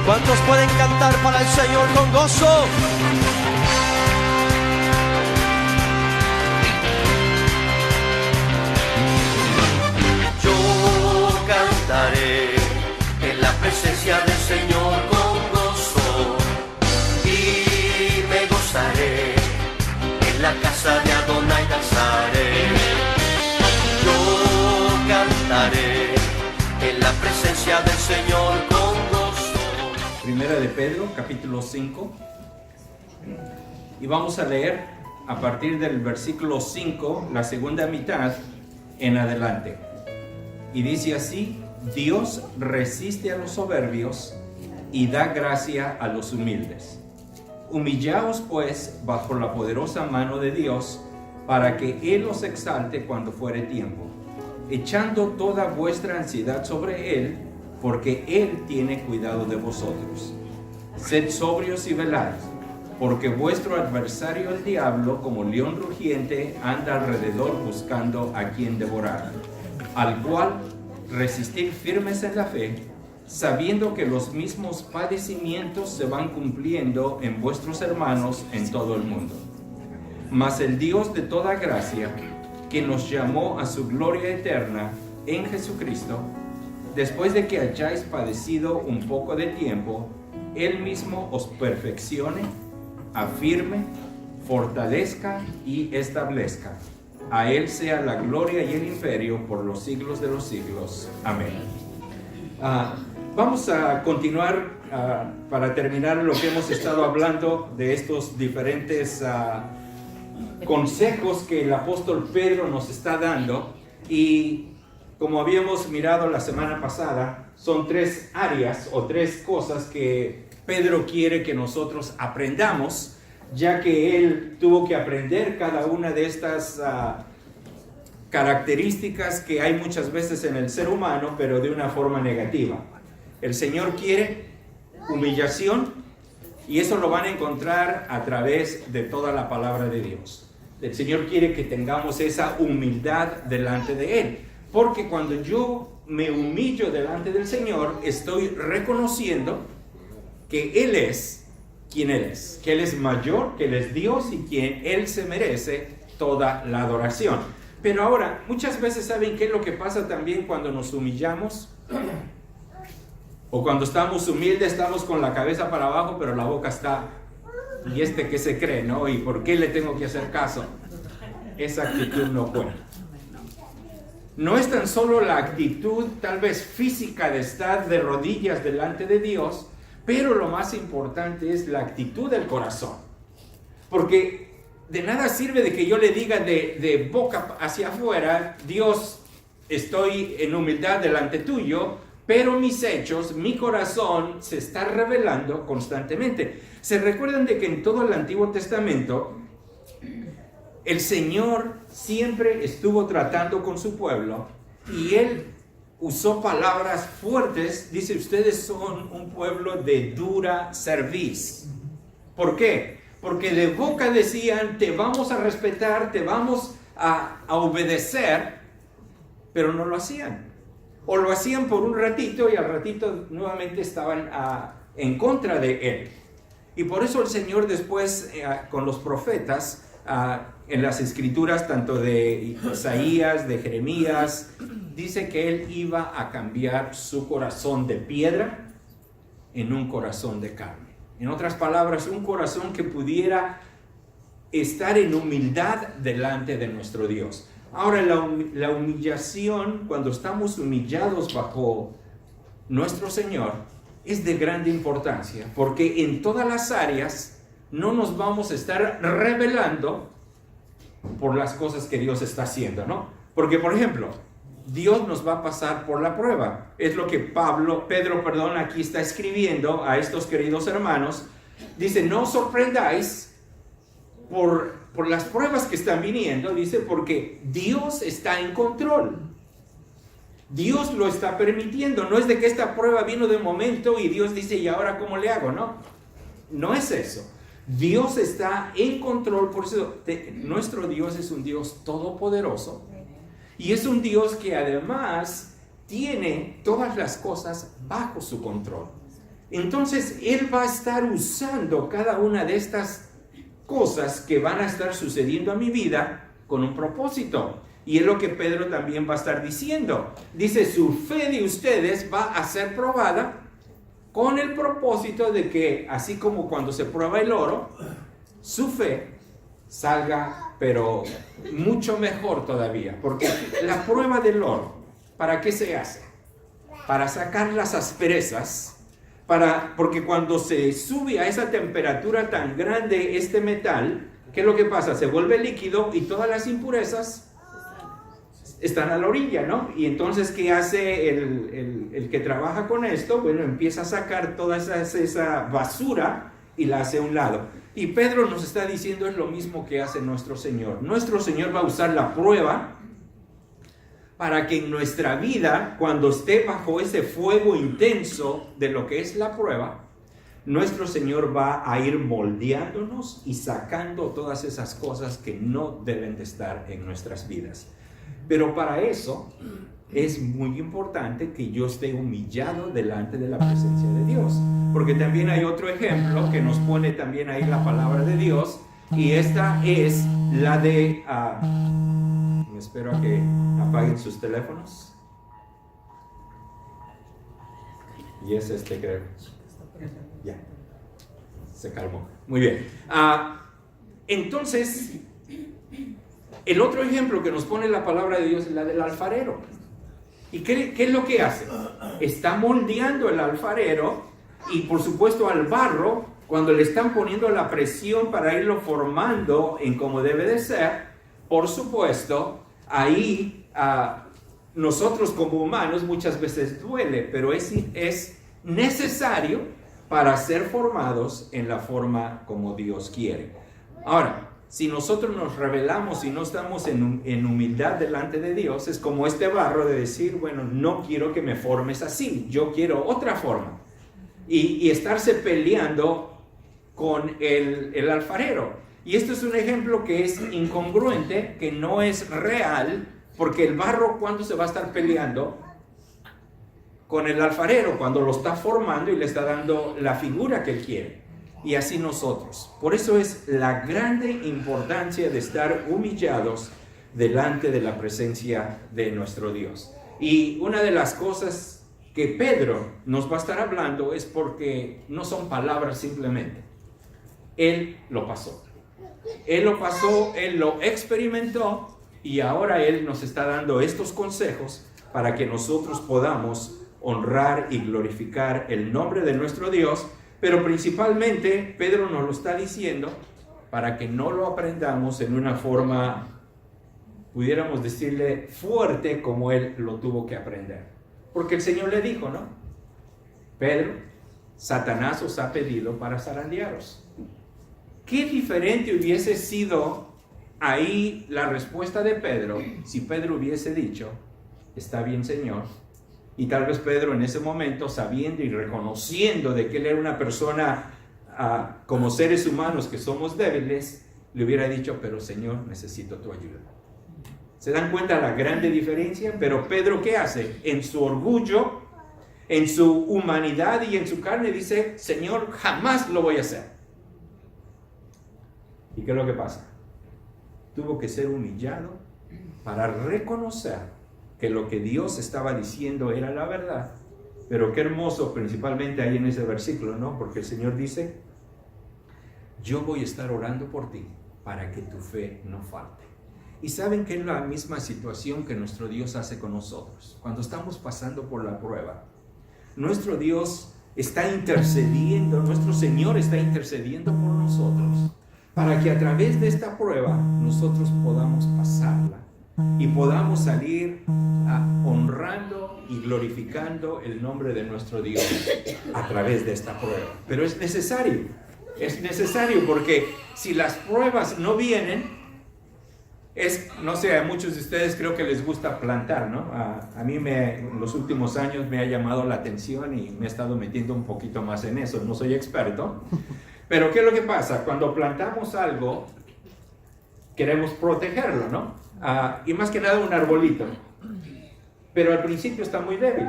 ¿Cuántos pueden cantar para el Señor con gozo? Yo cantaré en la presencia del Señor con gozo y me gozaré, en la casa de Adonai danzaré. Yo cantaré en la presencia del Señor con gozo. Primera de Pedro, capítulo 5. Y vamos a leer a partir del versículo 5, la segunda mitad en adelante. Y dice así: Dios resiste a los soberbios y da gracia a los humildes. Humillaos pues bajo la poderosa mano de Dios, para que Él os exalte cuando fuere tiempo, echando toda vuestra ansiedad sobre Él, porque Él tiene cuidado de vosotros. Sed sobrios y velad, porque vuestro adversario el diablo, como león rugiente, anda alrededor buscando a quien devorar, al cual resistir firmes en la fe, sabiendo que los mismos padecimientos se van cumpliendo en vuestros hermanos en todo el mundo. Mas el Dios de toda gracia, que nos llamó a su gloria eterna en Jesucristo, después de que hayáis padecido un poco de tiempo, Él mismo os perfeccione, afirme, fortalezca y establezca. A Él sea la gloria y el imperio por los siglos de los siglos. Amén. Vamos a continuar para terminar lo que hemos estado hablando de estos diferentes consejos que el apóstol Pedro nos está dando. Y como habíamos mirado la semana pasada, son tres áreas o tres cosas que Pedro quiere que nosotros aprendamos, ya que él tuvo que aprender cada una de estas características que hay muchas veces en el ser humano, pero de una forma negativa. El Señor quiere humillación, y eso lo van a encontrar a través de toda la palabra de Dios. El Señor quiere que tengamos esa humildad delante de Él, porque cuando yo me humillo delante del Señor, estoy reconociendo que Él es quien Él es, que Él es mayor, que Él es Dios y que Él se merece toda la adoración. Pero ahora, muchas veces, ¿saben qué es lo que pasa también cuando nos humillamos? O cuando estamos humildes, estamos con la cabeza para abajo, pero la boca está, ¿y este qué se cree, no? ¿Y por qué le tengo que hacer caso? Esa actitud no cuenta. No es tan solo la actitud tal vez física de estar de rodillas delante de Dios, pero lo más importante es la actitud del corazón. Porque de nada sirve de que yo le diga de boca hacia afuera: Dios, estoy en humildad delante tuyo, pero mis hechos, mi corazón se está revelando constantemente. ¿Se recuerdan de que en todo el Antiguo Testamento el Señor siempre estuvo tratando con su pueblo y Él usó palabras fuertes? Dice: ustedes son un pueblo de dura cerviz. ¿Por qué? Porque de boca decían: te vamos a respetar, te vamos a obedecer, pero no lo hacían. O lo hacían por un ratito y al ratito nuevamente estaban en contra de Él. Y por eso el Señor después con los profetas, en las escrituras tanto de Isaías, de Jeremías, dice que Él iba a cambiar su corazón de piedra en un corazón de carne. En otras palabras, un corazón que pudiera estar en humildad delante de nuestro Dios. Ahora, la humillación, cuando estamos humillados bajo nuestro Señor, es de grande importancia, porque en todas las áreas no nos vamos a estar rebelando por las cosas que Dios está haciendo, ¿no? Porque, por ejemplo, Dios nos va a pasar por la prueba. Es lo que Pedro, aquí está escribiendo a estos queridos hermanos. Dice: no os sorprendáis por las pruebas que están viniendo, dice, porque Dios está en control. Dios lo está permitiendo. No es de que esta prueba vino de momento y Dios dice: ¿y ahora cómo le hago? No es eso. Dios está en control. Por eso nuestro Dios es un Dios todopoderoso, y es un Dios que además tiene todas las cosas bajo su control. Entonces Él va a estar usando cada una de estas cosas que van a estar sucediendo a mi vida con un propósito. Y es lo que Pedro también va a estar diciendo. Dice, su fe de ustedes va a ser probada con el propósito de que, así como cuando se prueba el oro, su fe salga, pero mucho mejor todavía. Porque la prueba del oro, ¿para qué se hace? Para sacar las asperezas, porque cuando se sube a esa temperatura tan grande este metal, ¿qué es lo que pasa? Se vuelve líquido y todas las impurezas están a la orilla, ¿no? Y entonces, ¿qué hace el que trabaja con esto? Bueno, empieza a sacar toda esa basura y la hace a un lado. Y Pedro nos está diciendo es lo mismo que hace nuestro Señor. Nuestro Señor va a usar la prueba para que en nuestra vida, cuando esté bajo ese fuego intenso de lo que es la prueba, nuestro Señor va a ir moldeándonos y sacando todas esas cosas que no deben de estar en nuestras vidas. Pero para eso es muy importante que yo esté humillado delante de la presencia de Dios. Porque también hay otro ejemplo que nos pone también ahí la palabra de Dios. Y esta es la de... espero a que apaguen sus teléfonos. Y es creo. Ya. Se calmó. Muy bien. Entonces... el otro ejemplo que nos pone la palabra de Dios es la del alfarero. ¿Y qué es lo que hace? Está moldeando el alfarero y por supuesto al barro, cuando le están poniendo la presión para irlo formando en como debe de ser, por supuesto, ahí nosotros como humanos muchas veces duele, pero es necesario para ser formados en la forma como Dios quiere. Ahora, si nosotros nos rebelamos y no estamos en humildad delante de Dios, es como este barro de decir, bueno, no quiero que me formes así, yo quiero otra forma. Y estarse peleando con el alfarero. Y esto es un ejemplo que es incongruente, que no es real, porque el barro, ¿cuándo se va a estar peleando? Con el alfarero, cuando lo está formando y le está dando la figura que él quiere. Y así nosotros. Por eso es la grande importancia de estar humillados delante de la presencia de nuestro Dios. Y una de las cosas que Pedro nos va a estar hablando es porque no son palabras simplemente. Él lo pasó. Él lo pasó, él lo experimentó y ahora él nos está dando estos consejos para que nosotros podamos honrar y glorificar el nombre de nuestro Dios. Pero principalmente Pedro nos lo está diciendo para que no lo aprendamos en una forma, pudiéramos decirle, fuerte como él lo tuvo que aprender. Porque el Señor le dijo, ¿no? Pedro, Satanás os ha pedido para zarandearos. ¿Qué diferente hubiese sido ahí la respuesta de Pedro si Pedro hubiese dicho, está bien, Señor? Y tal vez Pedro en ese momento, sabiendo y reconociendo de que él era una persona como seres humanos que somos débiles, le hubiera dicho, pero Señor, necesito tu ayuda. ¿Se dan cuenta la grande diferencia? Pero Pedro, ¿qué hace? En su orgullo, en su humanidad y en su carne dice, Señor, jamás lo voy a hacer. ¿Y qué es lo que pasa? Tuvo que ser humillado para reconocer que lo que Dios estaba diciendo era la verdad. Pero qué hermoso, principalmente ahí en ese versículo, ¿no? Porque el Señor dice, yo voy a estar orando por ti para que tu fe no falte. Y saben que es la misma situación que nuestro Dios hace con nosotros. Cuando estamos pasando por la prueba, nuestro Dios está intercediendo, nuestro Señor está intercediendo por nosotros, para que a través de esta prueba nosotros podamos pasarla y podamos salir honrando y glorificando el nombre de nuestro Dios a través de esta prueba. Pero es necesario porque si las pruebas no vienen, no sé, a muchos de ustedes creo que les gusta plantar, ¿no? A mí en los últimos años me ha llamado la atención y me he estado metiendo un poquito más en eso, no soy experto, pero ¿qué es lo que pasa? Cuando plantamos algo, queremos protegerlo, ¿no? Y más que nada un arbolito. pero al principio está muy débil.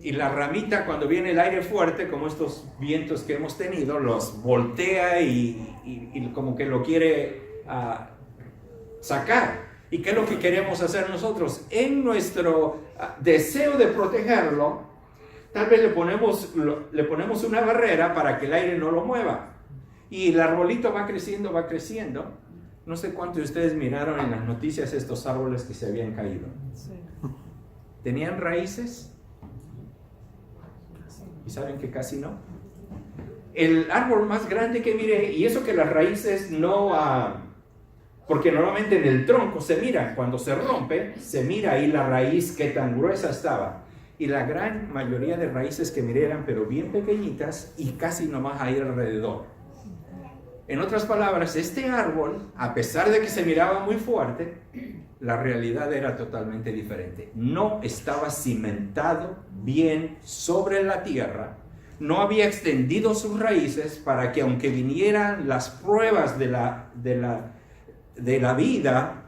Y la ramita, cuando viene el aire fuerte, como estos vientos que hemos tenido, los voltea y como que lo quiere sacar. ¿Y qué es lo que queremos hacer nosotros? En nuestro deseo de protegerlo, tal vez le ponemos una barrera para que el aire no lo mueva. Y el arbolito va creciendo, va creciendo. No sé cuántos de ustedes miraron en las noticias estos árboles que se habían caído. Sí. ¿Tenían raíces? ¿Y saben que casi no? El árbol más grande que miré, y eso que las raíces no... porque normalmente en el tronco se mira, cuando se rompe, se mira ahí la raíz qué tan gruesa estaba. Y la gran mayoría de raíces que miré eran pero bien pequeñitas y casi nomás ahí alrededor. En otras palabras, este árbol, a pesar de que se miraba muy fuerte, la realidad era totalmente diferente. No estaba cimentado bien sobre la tierra, no había extendido sus raíces para que aunque vinieran las pruebas de la vida,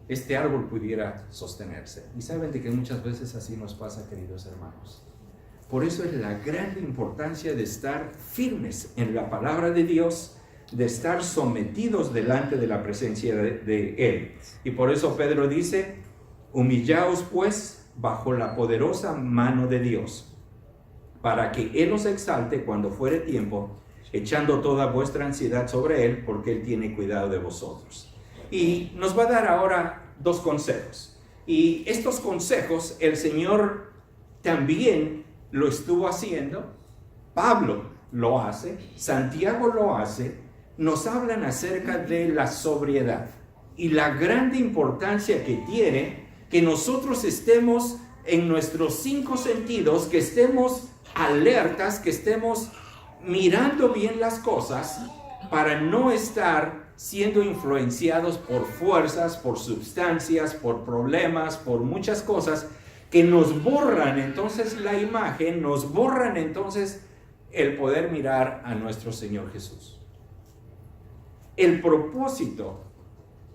este árbol pudiera sostenerse. Y saben de que muchas veces así nos pasa, queridos hermanos. Por eso es la gran importancia de estar firmes en la palabra de Dios, de estar sometidos delante de la presencia de Él. Y por eso Pedro dice, humillaos pues bajo la poderosa mano de Dios, para que Él os exalte cuando fuere tiempo, echando toda vuestra ansiedad sobre Él, porque Él tiene cuidado de vosotros. Y nos va a dar ahora 2 consejos. Y estos consejos el Señor también lo estuvo haciendo. Pablo lo hace, Santiago lo hace. Nos hablan acerca de la sobriedad y la grande importancia que tiene que nosotros estemos en nuestros 5 sentidos, que estemos alertas, que estemos mirando bien las cosas para no estar siendo influenciados por fuerzas, por sustancias, por problemas, por muchas cosas que nos borran entonces la imagen, nos borran entonces el poder mirar a nuestro Señor Jesús. El propósito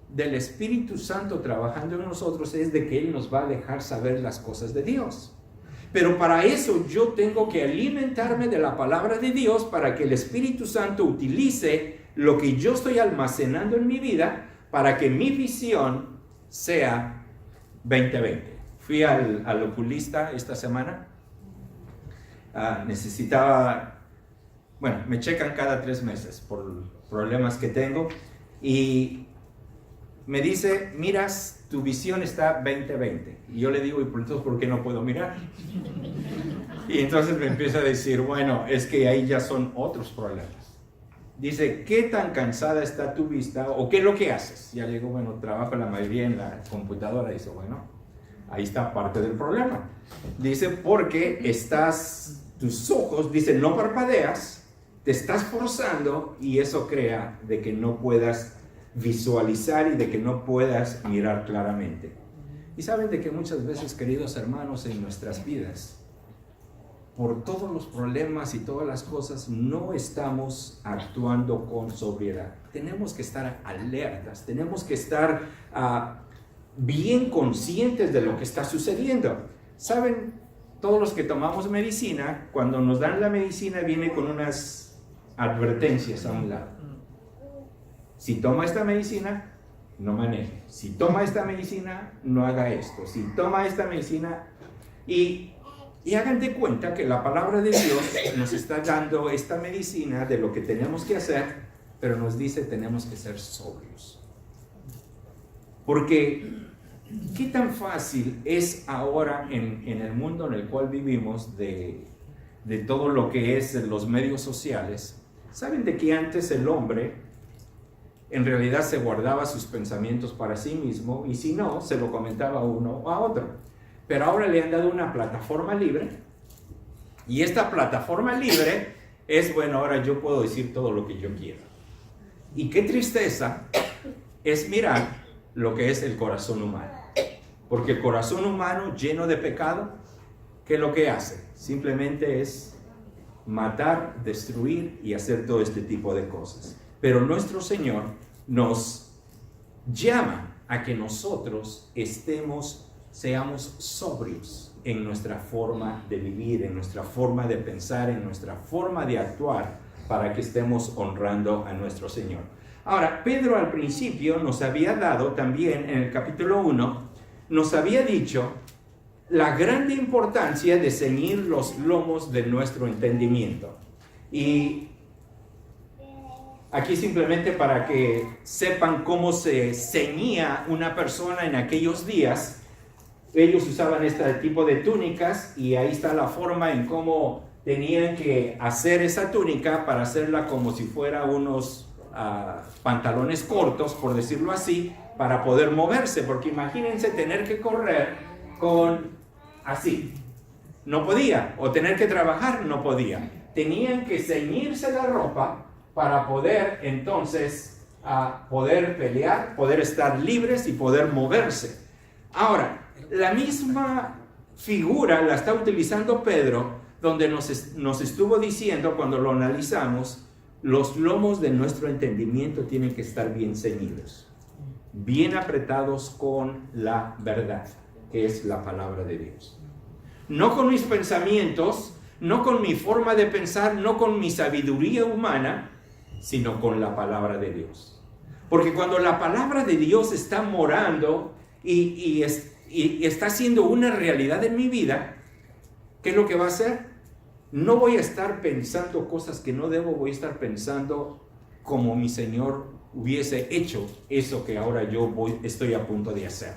del Espíritu Santo trabajando en nosotros es de que Él nos va a dejar saber las cosas de Dios. Pero para eso yo tengo que alimentarme de la palabra de Dios para que el Espíritu Santo utilice lo que yo estoy almacenando en mi vida para que mi visión sea 20/20. Fui al oculista esta semana. Me checan cada 3 meses por problemas que tengo y me dice, miras, tu visión está 20/20. Y yo le digo, ¿y entonces por qué no puedo mirar? Y entonces me empieza a decir, bueno, es que ahí ya son otros problemas. Dice, ¿qué tan cansada está tu vista o qué es lo que haces? Ya le digo, bueno, trabajo la mayoría en la computadora. Dice, bueno, ahí está parte del problema. Dice, porque tus ojos, dice, no parpadeas, te estás forzando y eso crea de que no puedas visualizar y de que no puedas mirar claramente. Y saben de que muchas veces, queridos hermanos, en nuestras vidas, por todos los problemas y todas las cosas, no estamos actuando con sobriedad. Tenemos que estar alertas, tenemos que estar bien conscientes de lo que está sucediendo. Saben, todos los que tomamos medicina, cuando nos dan la medicina viene con unas advertencias a un lado. Si toma esta medicina, no maneje. Si toma esta medicina, no haga esto. Si toma esta medicina... Y hagan de cuenta que la palabra de Dios nos está dando esta medicina de lo que tenemos que hacer, pero nos dice tenemos que ser sobrios. Porque, ¿qué tan fácil es ahora en el mundo en el cual vivimos de todo lo que es los medios sociales? ¿Saben de que antes el hombre en realidad se guardaba sus pensamientos para sí mismo y si no, se lo comentaba a uno o a otro? Pero ahora le han dado una plataforma libre y esta plataforma libre es, bueno, ahora yo puedo decir todo lo que yo quiero. Y qué tristeza es mirar lo que es el corazón humano. Porque el corazón humano lleno de pecado, ¿qué es lo que hace? Simplemente es matar, destruir y hacer todo este tipo de cosas. Pero nuestro Señor nos llama a que nosotros estemos seamos sobrios en nuestra forma de vivir, en nuestra forma de pensar, en nuestra forma de actuar, para que estemos honrando a nuestro Señor. Ahora, Pedro al principio nos había dado también, en el capítulo 1, nos había dicho la grande importancia de ceñir los lomos de nuestro entendimiento. Y aquí simplemente para que sepan cómo se ceñía una persona en aquellos días, ellos usaban este tipo de túnicas y ahí está la forma en cómo tenían que hacer esa túnica para hacerla como si fuera unos pantalones cortos, por decirlo así, para poder moverse, porque imagínense tener que correr con así, no podía, o tener que trabajar, no podía. Tenían que ceñirse la ropa para poder entonces poder pelear, poder estar libres y poder moverse. Ahora, la misma figura la está utilizando Pedro, donde nos estuvo diciendo cuando lo analizamos, los lomos de nuestro entendimiento tienen que estar bien ceñidos, bien apretados con la verdad, que es la palabra de Dios. No con mis pensamientos, no con mi forma de pensar, no con mi sabiduría humana, sino con la palabra de Dios. Porque cuando la palabra de Dios está morando y está siendo una realidad en mi vida, ¿qué es lo que va a hacer? No voy a estar pensando cosas que no debo, voy a estar pensando como mi Señor hubiese hecho eso que ahora estoy a punto de hacer.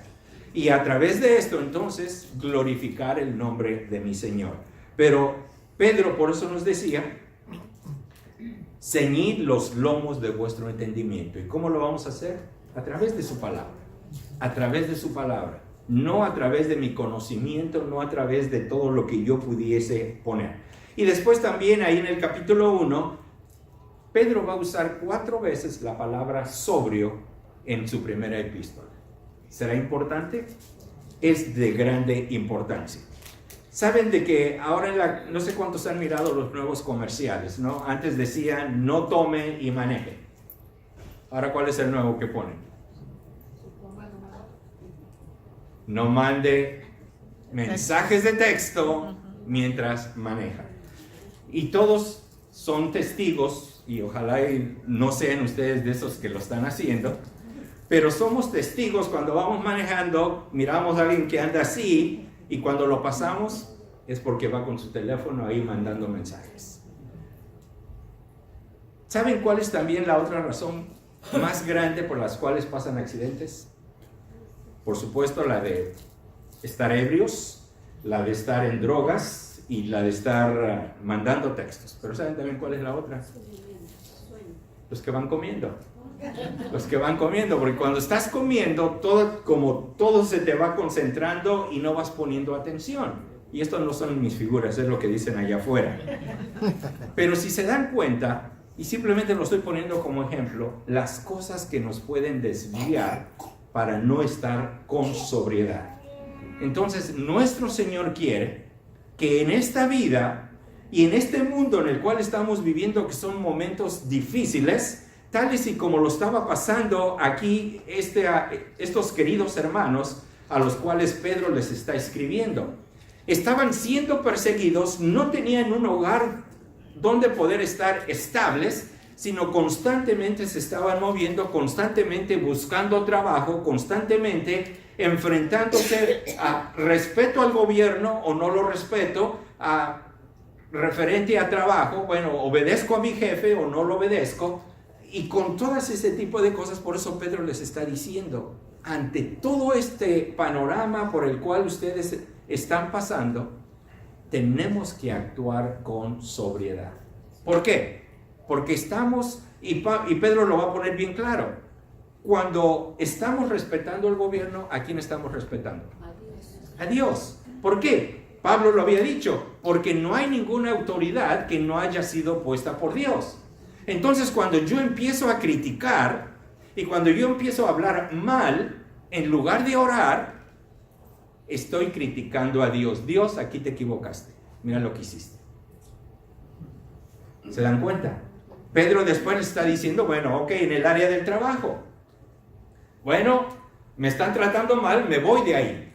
Y a través de esto, entonces, glorificar el nombre de mi Señor. Pero Pedro por eso nos decía, ceñid los lomos de vuestro entendimiento. ¿Y cómo lo vamos a hacer? A través de su palabra. A través de su palabra. No a través de mi conocimiento, no a través de todo lo que yo pudiese poner. Y después también ahí en el capítulo 1, Pedro va a usar 4 veces la palabra sobrio en su primera epístola. ¿Será importante? Es de grande importancia. Saben de que ahora no sé cuántos han mirado los nuevos comerciales, ¿no? Antes decían no tome y maneje. Ahora, ¿cuál es el nuevo que ponen? No mande mensajes de texto mientras maneja. Y todos son testigos, y ojalá no sean ustedes de esos que lo están haciendo, pero somos testigos cuando vamos manejando, miramos a alguien que anda así, y cuando lo pasamos es porque va con su teléfono ahí mandando mensajes. ¿Saben cuál es también la otra razón más grande por las cuales pasan accidentes? Por supuesto, la de estar ebrios, la de estar en drogas y la de estar mandando textos. Pero ¿saben también cuál es la otra? Los que van comiendo. Los que van comiendo, porque cuando estás comiendo, todo se te va concentrando y no vas poniendo atención. Y esto no son mis figuras, es lo que dicen allá afuera. Pero si se dan cuenta, y simplemente lo estoy poniendo como ejemplo, las cosas que nos pueden desviar para no estar con sobriedad. Entonces, nuestro Señor quiere que en esta vida y en este mundo en el cual estamos viviendo, que son momentos difíciles, tales y como lo estaba pasando aquí estos queridos hermanos a los cuales Pedro les está escribiendo. Estaban siendo perseguidos, no tenían un hogar donde poder estar estables, sino constantemente se estaban moviendo, constantemente buscando trabajo, constantemente enfrentándose a respeto al gobierno o no lo respeto, a referente a trabajo, bueno, obedezco a mi jefe o no lo obedezco, y con todas ese tipo de cosas. Por eso Pedro les está diciendo, ante todo este panorama por el cual ustedes están pasando, tenemos que actuar con sobriedad. ¿Por qué? Porque estamos, y Pedro lo va a poner bien claro, cuando estamos respetando el gobierno, ¿a quién estamos respetando? A Dios. ¿Por qué? Pablo lo había dicho, porque no hay ninguna autoridad que no haya sido puesta por Dios. Entonces, cuando yo empiezo a criticar y cuando yo empiezo a hablar mal, en lugar de orar, estoy criticando a Dios. Dios, aquí te equivocaste. Mira lo que hiciste. ¿Se dan cuenta? Pedro después está diciendo, bueno, ok, en el área del trabajo. Bueno, me están tratando mal, me voy de ahí.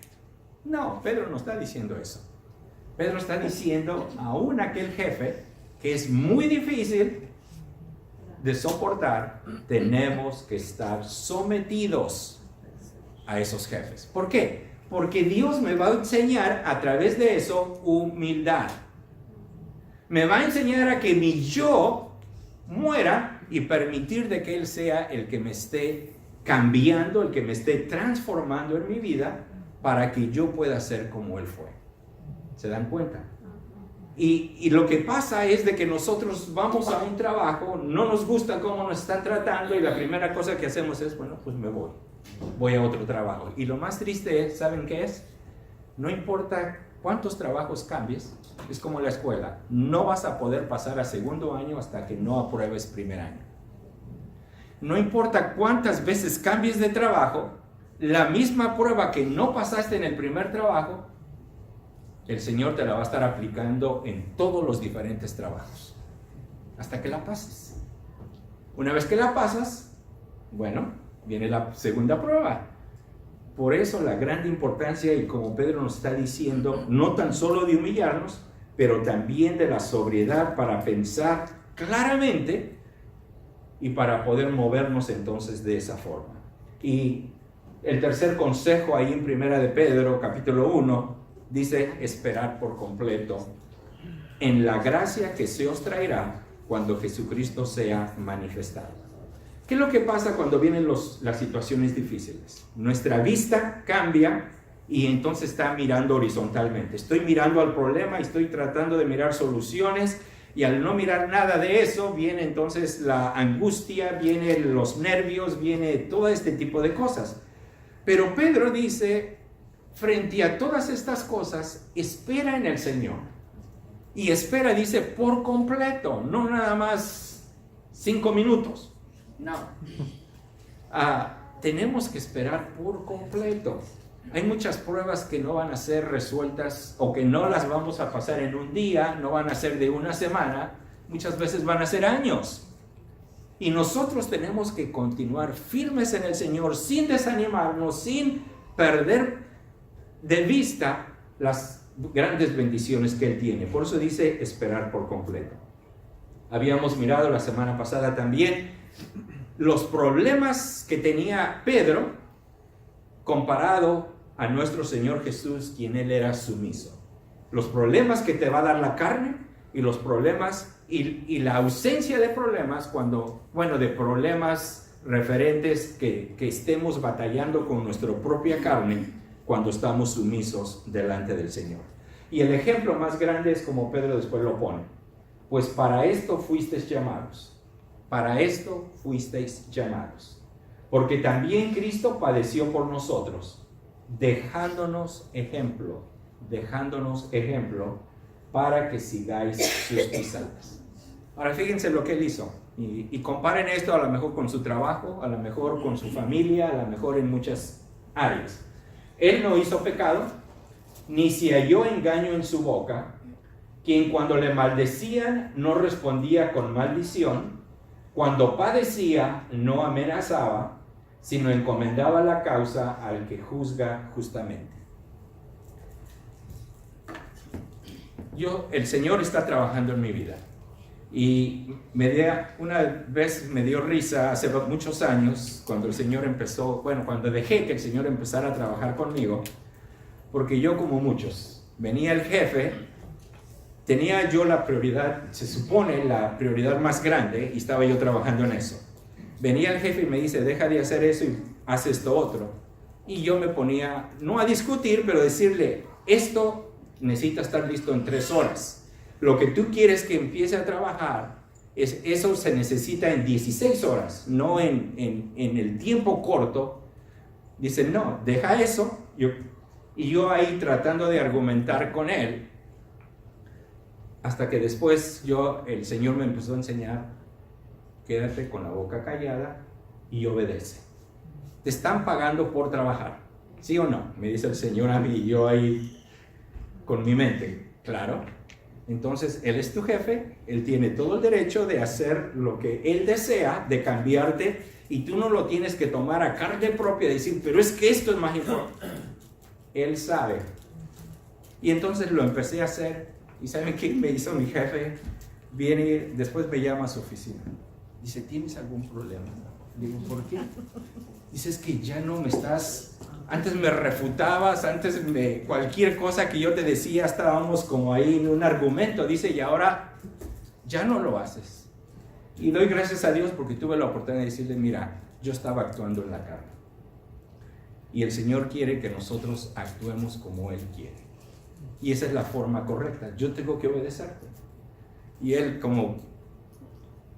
No, Pedro no está diciendo eso. Pedro está diciendo aún aquel jefe que es muy difícil de soportar, tenemos que estar sometidos a esos jefes. ¿Por qué? Porque Dios me va a enseñar a través de eso humildad. Me va a enseñar a que mi yo muera y permitir de que Él sea el que me esté cambiando, el que me esté transformando en mi vida para que yo pueda ser como Él fue. ¿Se dan cuenta? Y lo que pasa es de que nosotros vamos a un trabajo, no nos gusta cómo nos están tratando y la primera cosa que hacemos es, bueno, pues me voy a otro trabajo. Y lo más triste es, ¿saben qué es? No importa cuántos trabajos cambies, es como la escuela, no vas a poder pasar a segundo año hasta que no apruebes primer año. No importa cuántas veces cambies de trabajo, la misma prueba que no pasaste en el primer trabajo, el Señor te la va a estar aplicando en todos los diferentes trabajos, hasta que la pases. Una vez que la pasas, bueno, viene la segunda prueba. Por eso la gran importancia, y como Pedro nos está diciendo, no tan solo de humillarnos, pero también de la sobriedad para pensar claramente y para poder movernos entonces de esa forma. Y el tercer consejo ahí en Primera de Pedro, capítulo 1, dice esperar por completo en la gracia que se os traerá cuando Jesucristo sea manifestado. ¿Qué es lo que pasa cuando vienen las situaciones difíciles? Nuestra vista cambia y entonces está mirando horizontalmente. Estoy mirando al problema y estoy tratando de mirar soluciones y al no mirar nada de eso viene entonces la angustia, vienen los nervios, viene todo este tipo de cosas. Pero Pedro dice, frente a todas estas cosas, espera en el Señor. Y espera, dice, por completo, no nada más 5 minutos. No. Tenemos que esperar por completo. Hay muchas pruebas que no van a ser resueltas o que no las vamos a pasar en un día, no van a ser de una semana, muchas veces van a ser años. Y nosotros tenemos que continuar firmes en el Señor sin desanimarnos, sin perder de vista las grandes bendiciones que Él tiene. Por eso dice esperar por completo. Habíamos mirado la semana pasada también los problemas que tenía Pedro comparado a nuestro Señor Jesús, quien Él era sumiso. Los problemas que te va a dar la carne y los problemas y la ausencia de problemas de problemas referentes que estemos batallando con nuestra propia carne cuando estamos sumisos delante del Señor. Y el ejemplo más grande es como Pedro después lo pone. Pues para esto fuisteis llamados. Para esto fuisteis llamados. Porque también Cristo padeció por nosotros, dejándonos ejemplo para que sigáis sus pisadas. Ahora fíjense lo que Él hizo. Y comparen esto a lo mejor con su trabajo, a lo mejor con su familia, a lo mejor en muchas áreas. Él no hizo pecado, ni se halló engaño en su boca, quien cuando le maldecían no respondía con maldición, cuando padecía no amenazaba, sino encomendaba la causa al que juzga justamente. El Señor está trabajando en mi vida. Y una vez me dio risa hace muchos años, cuando el Señor empezó, cuando dejé que el Señor empezara a trabajar conmigo, porque yo, como muchos, venía el jefe, tenía yo la prioridad, se supone la prioridad más grande, y estaba yo trabajando en eso. Venía el jefe y me dice, deja de hacer eso y haz esto otro. Y yo me ponía, no a discutir, pero decirle, esto necesita estar listo en 3 horas. Lo que tú quieres que empiece a trabajar, eso se necesita en 16 horas, no en el tiempo corto. Dice, no, deja eso. Y yo ahí tratando de argumentar con él, hasta que después el Señor me empezó a enseñar, quédate con la boca callada y obedece. Te están pagando por trabajar, ¿sí o no? Me dice el Señor a mí, y yo ahí con mi mente, claro. Entonces, Él es tu jefe, Él tiene todo el derecho de hacer lo que Él desea, de cambiarte, y tú no lo tienes que tomar a carne propia y decir, pero es que esto es más importante. Él sabe. Y entonces lo empecé a hacer. ¿Y saben qué me hizo mi jefe? Viene, después me llama a su oficina. Dice, ¿tienes algún problema? Digo, ¿por qué? Dice, es que ya no me estás... Antes me refutabas, cualquier cosa que yo te decía estábamos como ahí en un argumento. Dice, y ahora ya no lo haces. Y doy gracias a Dios porque tuve la oportunidad de decirle, mira, yo estaba actuando en la carne. Y el Señor quiere que nosotros actuemos como Él quiere. Y esa es la forma correcta. Yo tengo que obedecerte. Y él como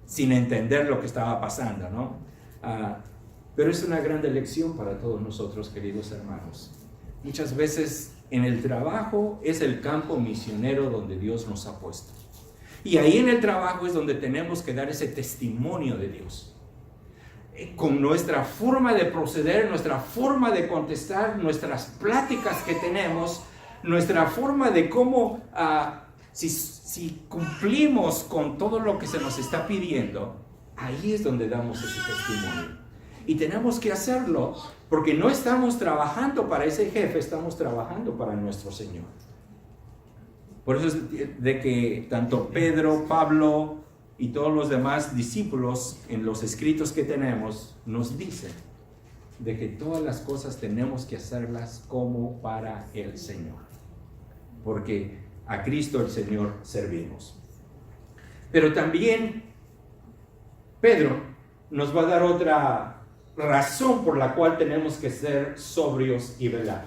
sin entender lo que estaba pasando, ¿no? Pero es una gran lección para todos nosotros, queridos hermanos. Muchas veces en el trabajo es el campo misionero donde Dios nos ha puesto. Y ahí en el trabajo es donde tenemos que dar ese testimonio de Dios. Con nuestra forma de proceder, nuestra forma de contestar, nuestras pláticas que tenemos, nuestra forma de cómo, si cumplimos con todo lo que se nos está pidiendo, ahí es donde damos ese testimonio. Y tenemos que hacerlo porque no estamos trabajando para ese jefe, estamos trabajando para nuestro Señor. Por eso es de que tanto Pedro, Pablo y todos los demás discípulos en los escritos que tenemos nos dicen de que todas las cosas tenemos que hacerlas como para el Señor. Porque a Cristo el Señor servimos. Pero también Pedro nos va a dar otra razón por la cual tenemos que ser sobrios y velar.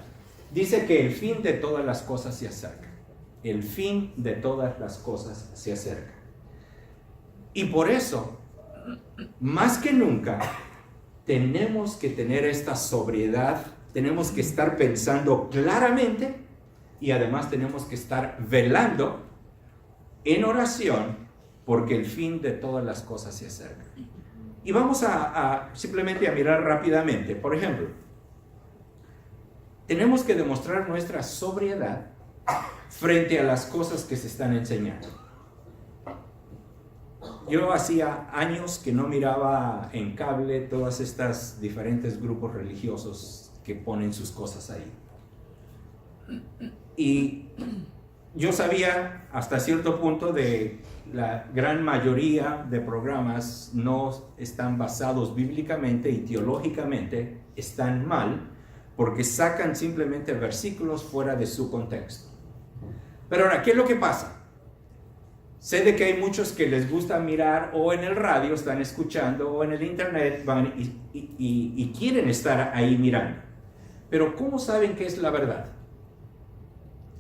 Dice que el fin de todas las cosas se acerca. El fin de todas las cosas se acerca. Y por eso, más que nunca, tenemos que tener esta sobriedad, tenemos que estar pensando claramente y además tenemos que estar velando en oración porque el fin de todas las cosas se acerca. Y vamos simplemente a mirar rápidamente. Por ejemplo, tenemos que demostrar nuestra sobriedad frente a las cosas que se están enseñando. Yo hacía años que no miraba en cable todas estas diferentes grupos religiosos que ponen sus cosas ahí. Y yo sabía hasta cierto punto de la gran mayoría de programas no están basados bíblicamente y teológicamente, están mal porque sacan simplemente versículos fuera de su contexto. Pero ahora, ¿qué es lo que pasa? Sé de que hay muchos que les gusta mirar o en el radio, están escuchando, o en el internet van y quieren estar ahí mirando. Pero ¿cómo saben qué es la verdad?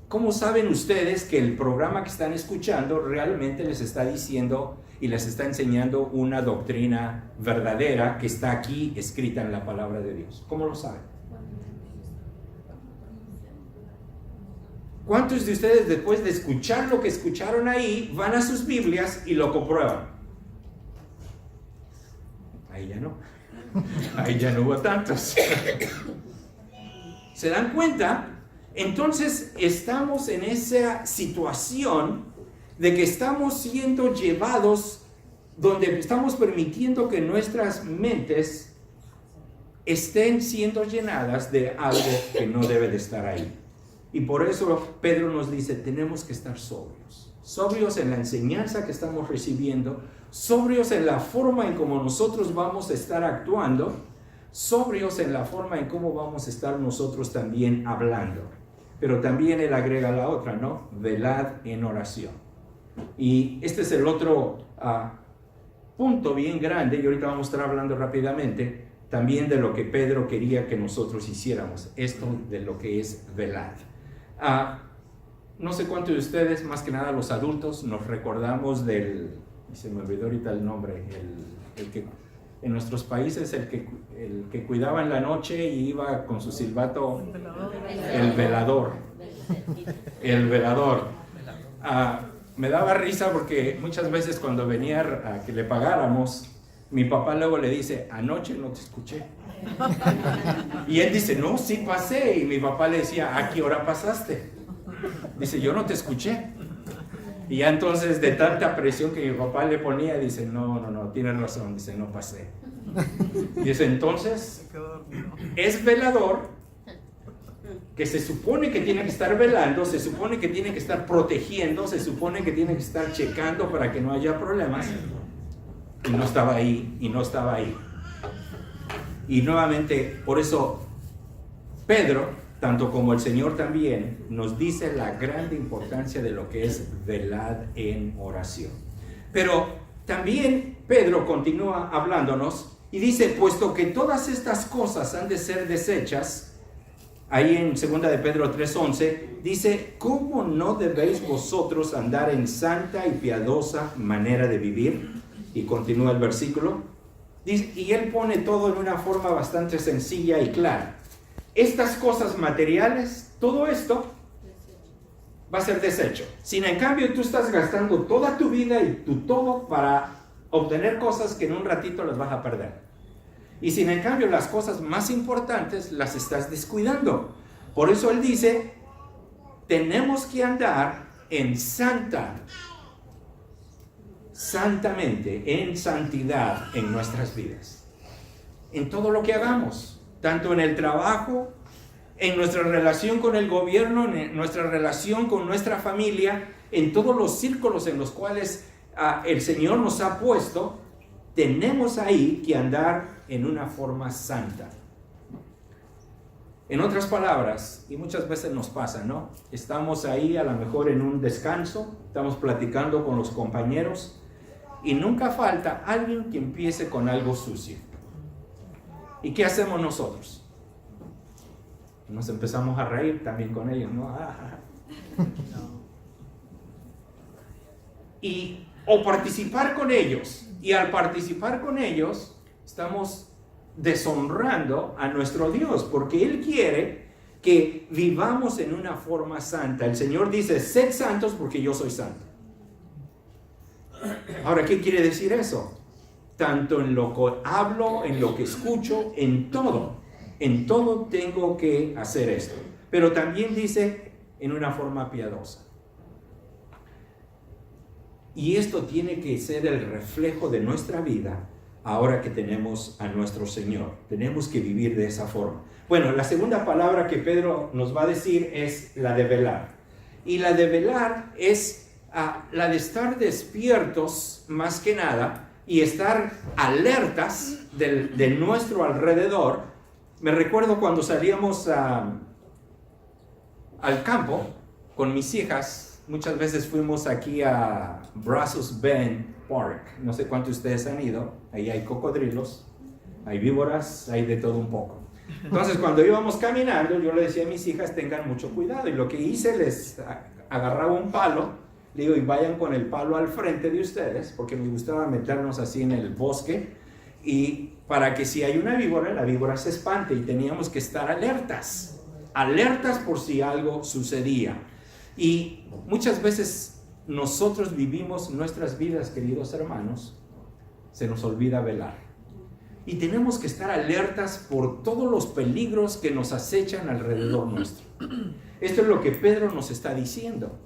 ¿Cómo saben ustedes que el programa que están escuchando realmente les está diciendo y les está enseñando una doctrina verdadera que está aquí escrita en la palabra de Dios? ¿Cómo lo saben? ¿Cuántos de ustedes después de escuchar lo que escucharon ahí van a sus Biblias y lo comprueban? Ahí ya no. Ahí ya no hubo tantos. ¿Se dan cuenta? Entonces estamos en esa situación de que estamos siendo llevados, donde estamos permitiendo que nuestras mentes estén siendo llenadas de algo que no debe de estar ahí. Y por eso Pedro nos dice, tenemos que estar sobrios. Sobrios en la enseñanza que estamos recibiendo, sobrios en la forma en cómo nosotros vamos a estar actuando, sobrios en la forma en cómo vamos a estar nosotros también hablando. Pero también él agrega la otra, ¿no? Velad en oración. Y este es el otro punto bien grande, y ahorita vamos a estar hablando rápidamente, también de lo que Pedro quería que nosotros hiciéramos, esto de lo que es velad. No sé cuántos de ustedes, más que nada los adultos, nos recordamos se me olvidó ahorita el nombre, el que en nuestros países el que cuidaba en la noche y iba con su silbato, el velador. Me daba risa porque muchas veces cuando venía a que le pagáramos, mi papá luego le dice, anoche no te escuché. Y él dice, no, sí pasé. Y mi papá le decía, ¿a qué hora pasaste? Dice, yo no te escuché. Y ya entonces de tanta presión que mi papá le ponía, dice, no, tienes razón, dice, no pasé. Dice, entonces, es velador, que se supone que tiene que estar velando, se supone que tiene que estar protegiendo, se supone que tiene que estar checando para que no haya problemas, y no estaba ahí, y no estaba ahí. Y nuevamente, por eso Pedro, tanto como el Señor también, nos dice la grande importancia de lo que es velad en oración. Pero también Pedro continúa hablándonos y dice, puesto que todas estas cosas han de ser deshechas, ahí en 2 de Pedro 3:11, dice, ¿cómo no debéis vosotros andar en santa y piadosa manera de vivir? Y continúa el versículo, dice, y él pone todo en una forma bastante sencilla y clara. Estas cosas materiales, todo esto va a ser deshecho. Si en cambio tú estás gastando toda tu vida y tu todo para obtener cosas que en un ratito las vas a perder. Y si en cambio las cosas más importantes las estás descuidando. Por eso él dice, tenemos que andar en santamente, en santidad en nuestras vidas. En todo lo que hagamos, tanto en el trabajo, en nuestra relación con el gobierno, en nuestra relación con nuestra familia, en todos los círculos en los cuales el Señor nos ha puesto, tenemos ahí que andar en una forma santa. En otras palabras, y muchas veces nos pasa, ¿no? Estamos ahí a lo mejor en un descanso, estamos platicando con los compañeros y nunca falta alguien que empiece con algo sucio. ¿Y qué hacemos nosotros? Nos empezamos a reír también con ellos, ¿no? Y o participar con ellos, y al participar con ellos estamos deshonrando a nuestro Dios, porque Él quiere que vivamos en una forma santa. El Señor dice, sed santos porque yo soy santo. Ahora, ¿qué quiere decir eso? Tanto en lo que hablo, en lo que escucho, en todo tengo que hacer esto. Pero también dice en una forma piadosa. Y esto tiene que ser el reflejo de nuestra vida ahora que tenemos a nuestro Señor. Tenemos que vivir de esa forma. Bueno, la segunda palabra que Pedro nos va a decir es la de velar. Y la de velar es la de estar despiertos más que nada y estar alertas de nuestro alrededor. Me recuerdo cuando salíamos al campo con mis hijas. Muchas veces fuimos aquí a Brazos Bend Park. No sé cuántos de ustedes han ido. Ahí hay cocodrilos, hay víboras, hay de todo un poco. Entonces, cuando íbamos caminando, yo le decía a mis hijas, tengan mucho cuidado. Y lo que hice, les agarraba un palo, le digo, y vayan con el palo al frente de ustedes, porque nos gustaba meternos así en el bosque, y para que si hay una víbora, la víbora se espante, y teníamos que estar alertas por si algo sucedía. Y muchas veces nosotros vivimos nuestras vidas, queridos hermanos, se nos olvida velar. Y tenemos que estar alertas por todos los peligros que nos acechan alrededor nuestro. Esto es lo que Pedro nos está diciendo.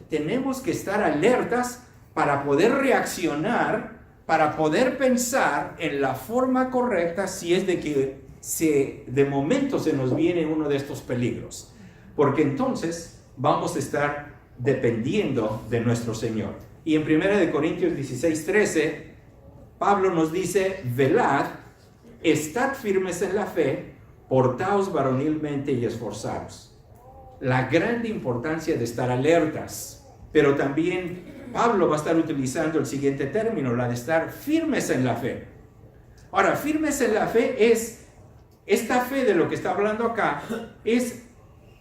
Tenemos que estar alertas para poder reaccionar, para poder pensar en la forma correcta si es de que de momento se nos viene uno de estos peligros. Porque entonces vamos a estar dependiendo de nuestro Señor. Y en 1 Corintios 16:13, Pablo nos dice, velad, estad firmes en la fe, portaos varonilmente y esforzaos. La grande importancia de estar alertas, pero también Pablo va a estar utilizando el siguiente término, la de estar firmes en la fe. Ahora, firmes en la fe es, esta fe de lo que está hablando acá, es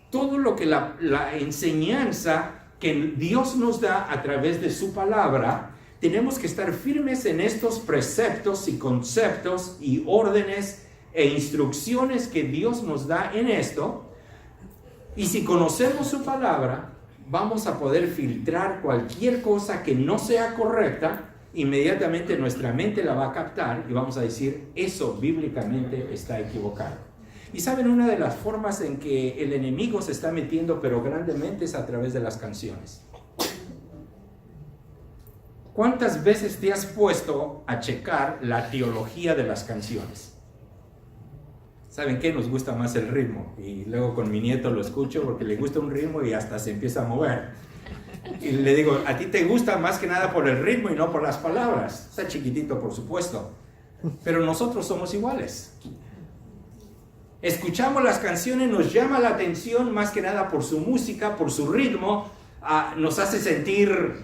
todo lo que la enseñanza que Dios nos da a través de su palabra. Tenemos que estar firmes en estos preceptos y conceptos y órdenes e instrucciones que Dios nos da en esto. Y si conocemos su palabra, vamos a poder filtrar cualquier cosa que no sea correcta. Inmediatamente nuestra mente la va a captar y vamos a decir, eso bíblicamente está equivocado. Y saben, una de las formas en que el enemigo se está metiendo, pero grandemente, es a través de las canciones. ¿Cuántas veces te has puesto a checar la teología de las canciones? ¿Saben qué? Nos gusta más el ritmo. Y luego con mi nieto lo escucho porque le gusta un ritmo y hasta se empieza a mover. Y le digo, a ti te gusta más que nada por el ritmo y no por las palabras. Está chiquitito, por supuesto. Pero nosotros somos iguales. Escuchamos las canciones, nos llama la atención más que nada por su música, por su ritmo. Nos hace sentir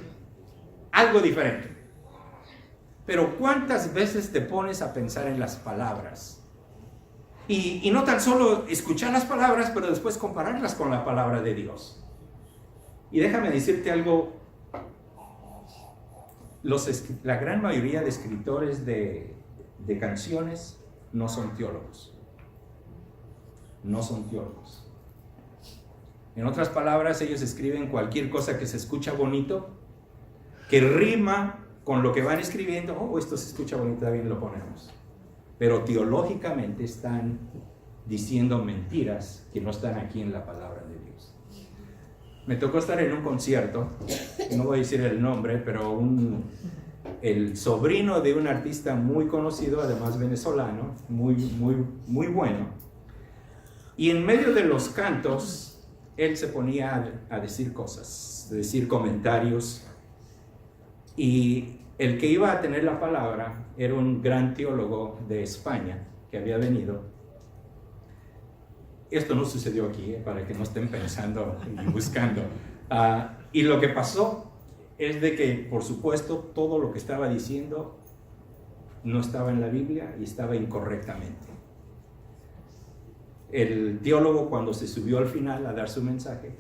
algo diferente. Pero ¿cuántas veces te pones a pensar en las palabras? Y no tan solo escuchar las palabras, pero después compararlas con la palabra de Dios. Y déjame decirte algo, la gran mayoría de escritores de canciones no son teólogos. No son teólogos. En otras palabras, ellos escriben cualquier cosa que se escucha bonito, que rima con lo que van escribiendo. Oh, esto se escucha bonito, también lo ponemos. Pero teológicamente están diciendo mentiras que no están aquí en la palabra de Dios. Me tocó estar en un concierto, no voy a decir el nombre, pero el sobrino de un artista muy conocido, además venezolano, muy bueno. Y en medio de los cantos, él se ponía a decir cosas, a decir comentarios. Y el que iba a tener la palabra era un gran teólogo de España que había venido. Esto no sucedió aquí, para que no estén pensando y buscando. Y lo que pasó es de que, por supuesto, todo lo que estaba diciendo no estaba en la Biblia y estaba incorrectamente. El teólogo, cuando se subió al final a dar su mensaje,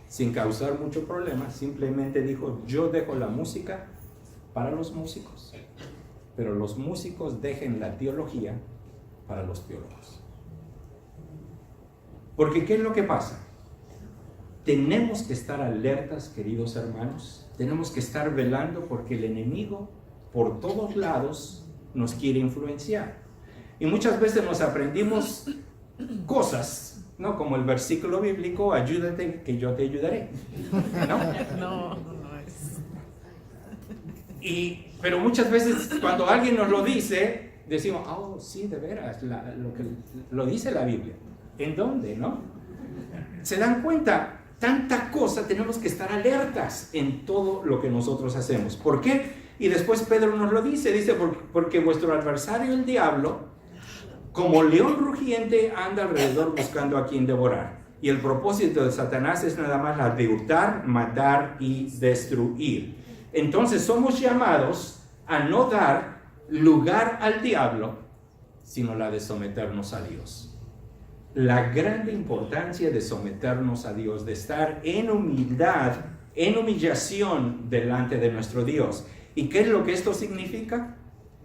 sin causar mucho problema, simplemente dijo: yo dejo la música para los músicos, pero los músicos dejen la teología para los teólogos. Porque ¿qué es lo que pasa? Tenemos que estar alertas, queridos hermanos, tenemos que estar velando porque el enemigo por todos lados nos quiere influenciar. Y muchas veces nos aprendimos cosas, ¿no? Como el versículo bíblico: ayúdate que yo te ayudaré, ¿no? No es. Pero muchas veces cuando alguien nos lo dice, decimos: oh, sí, de veras, lo dice la Biblia. ¿En dónde, no? ¿Se dan cuenta? Tanta cosa, tenemos que estar alertas en todo lo que nosotros hacemos. ¿Por qué? Y después Pedro nos lo dice, porque vuestro adversario el diablo, como león rugiente, anda alrededor buscando a quien devorar. Y el propósito de Satanás es nada más la de hurtar, matar y destruir. Entonces somos llamados a no dar lugar al diablo, sino la de someternos a Dios. La gran importancia de someternos a Dios, de estar en humildad, en humillación delante de nuestro Dios. ¿Y qué es lo que esto significa?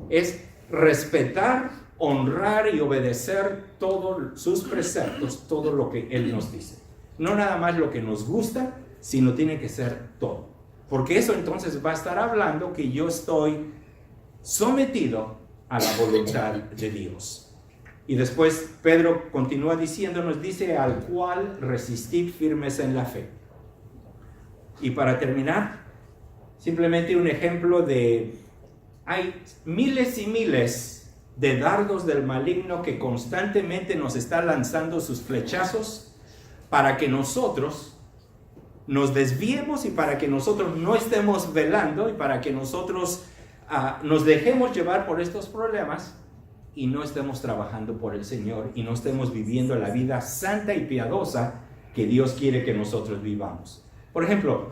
Es respetar, honrar y obedecer todos sus preceptos, todo lo que Él nos dice. No nada más lo que nos gusta, sino tiene que ser todo. Porque eso entonces va a estar hablando que yo estoy sometido a la voluntad de Dios. Y después Pedro continúa diciéndonos, dice: al cual resistid firmes en la fe. Y para terminar, simplemente un ejemplo de... hay miles y miles de dardos del maligno que constantemente nos está lanzando sus flechazos para que nosotros nos desviemos y para que nosotros no estemos velando y para que nosotros nos dejemos llevar por estos problemas y no estemos trabajando por el Señor y no estemos viviendo la vida santa y piadosa que Dios quiere que nosotros vivamos. Por ejemplo,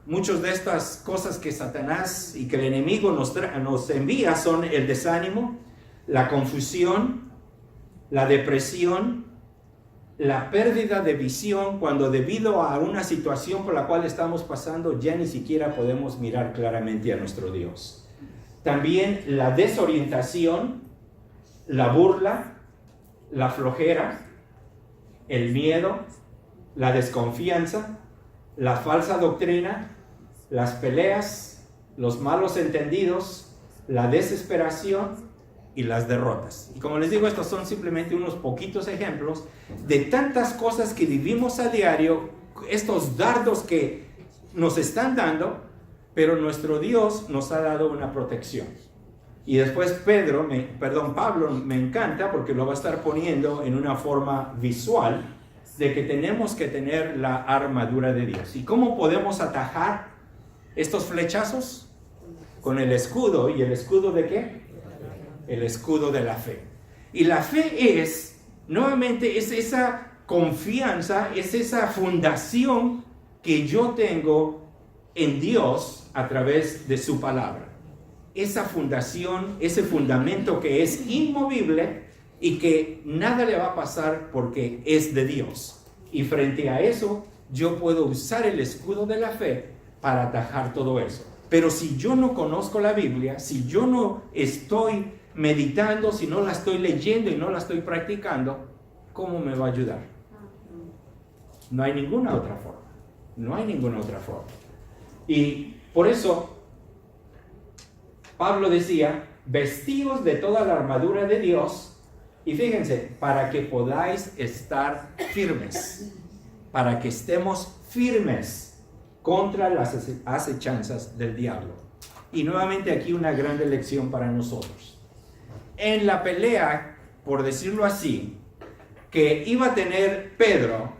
muchas de estas cosas que Satanás y que el enemigo nos envía son el desánimo, la confusión, la depresión, la pérdida de visión, cuando debido a una situación por la cual estamos pasando ya ni siquiera podemos mirar claramente a nuestro Dios. También la desorientación, la burla, la flojera, el miedo, la desconfianza, la falsa doctrina, las peleas, los malos entendidos, la desesperación y las derrotas. Y como les digo, estos son simplemente unos poquitos ejemplos de tantas cosas que vivimos a diario, estos dardos que nos están dando, pero nuestro Dios nos ha dado una protección. Y después Pablo me encanta porque lo va a estar poniendo en una forma visual de que tenemos que tener la armadura de Dios. ¿Y cómo podemos atajar estos flechazos? Con el escudo. ¿Y el escudo de qué? El escudo de la fe. Y la fe es, nuevamente, es esa confianza, es esa fundación que yo tengo en Dios a través de su palabra. Esa fundación, ese fundamento que es inmovible y que nada le va a pasar porque es de Dios. Y frente a eso, yo puedo usar el escudo de la fe para atajar todo eso. Pero si yo no conozco la Biblia, si yo no estoy meditando, si no la estoy leyendo y no la estoy practicando, ¿cómo me va a ayudar? No hay ninguna otra forma. No hay ninguna otra forma. Y por eso Pablo decía, vestidos de toda la armadura de Dios, y fíjense, para que podáis estar firmes, para que estemos firmes contra las acechanzas del diablo. Y nuevamente aquí una gran lección para nosotros. En la pelea, por decirlo así, que iba a tener Pedro,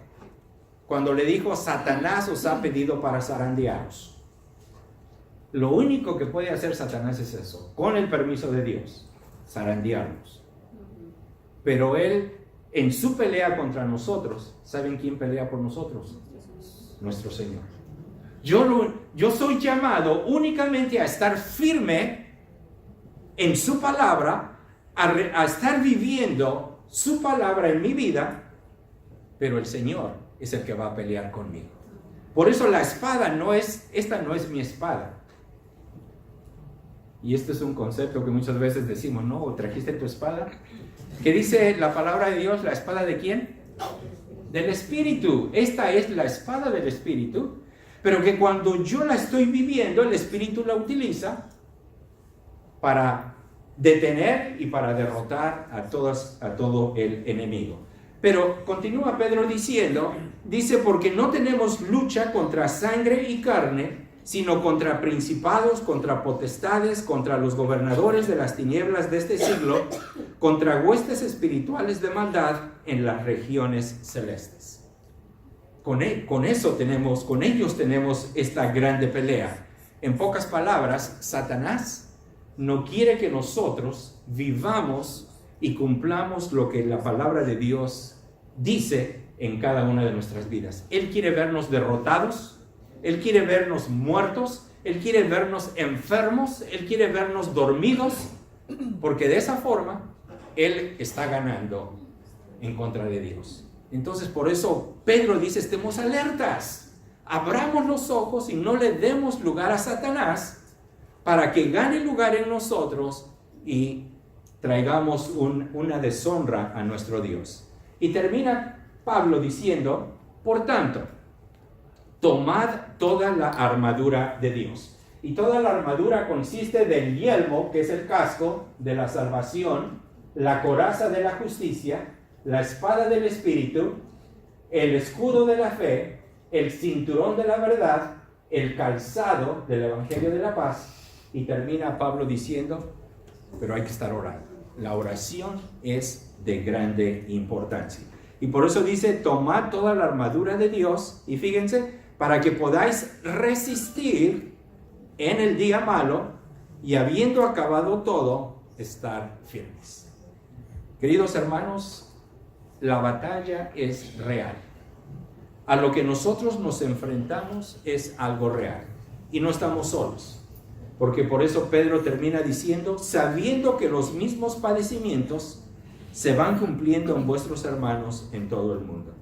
cuando le dijo, Satanás os ha pedido para zarandearos. Lo único que puede hacer Satanás es eso, con el permiso de Dios, zarandearnos. Pero él, en su pelea contra nosotros, ¿saben quién pelea por nosotros? Nuestro Señor. Yo soy llamado únicamente a estar firme en su palabra, a estar viviendo su palabra en mi vida, pero el Señor es el que va a pelear conmigo. Por eso la espada esta no es mi espada. Y este es un concepto que muchas veces decimos, ¿no? ¿Trajiste tu espada? ¿Qué dice la palabra de Dios? ¿La espada de quién? Del Espíritu. Esta es la espada del Espíritu, pero que cuando yo la estoy viviendo, el Espíritu la utiliza para detener y para derrotar a todo el enemigo. Pero continúa Pedro dice, porque no tenemos lucha contra sangre y carne, sino contra principados, contra potestades, contra los gobernadores de las tinieblas de este siglo, contra huestes espirituales de maldad en las regiones celestes. Con ellos tenemos esta grande pelea. En pocas palabras, Satanás no quiere que nosotros vivamos y cumplamos lo que la palabra de Dios dice en cada una de nuestras vidas. Él quiere vernos derrotados, Él quiere vernos muertos, Él quiere vernos enfermos, Él quiere vernos dormidos, porque de esa forma Él está ganando en contra de Dios. Entonces por eso Pedro dice, estemos alertas, abramos los ojos y no le demos lugar a Satanás para que gane lugar en nosotros y traigamos una deshonra a nuestro Dios. Y termina Pablo diciendo, por tanto, tomad toda la armadura de Dios. Y toda la armadura consiste del yelmo, que es el casco de la salvación, la coraza de la justicia, la espada del Espíritu, el escudo de la fe, el cinturón de la verdad, el calzado del Evangelio de la paz. Y termina Pablo diciendo, pero hay que estar orando. La oración es de grande importancia. Y por eso dice, tomad toda la armadura de Dios, y fíjense, para que podáis resistir en el día malo, y habiendo acabado todo, estar firmes. Queridos hermanos, la batalla es real. A lo que nosotros nos enfrentamos es algo real, y no estamos solos. Porque por eso Pedro termina diciendo, sabiendo que los mismos padecimientos se van cumpliendo en vuestros hermanos en todo el mundo.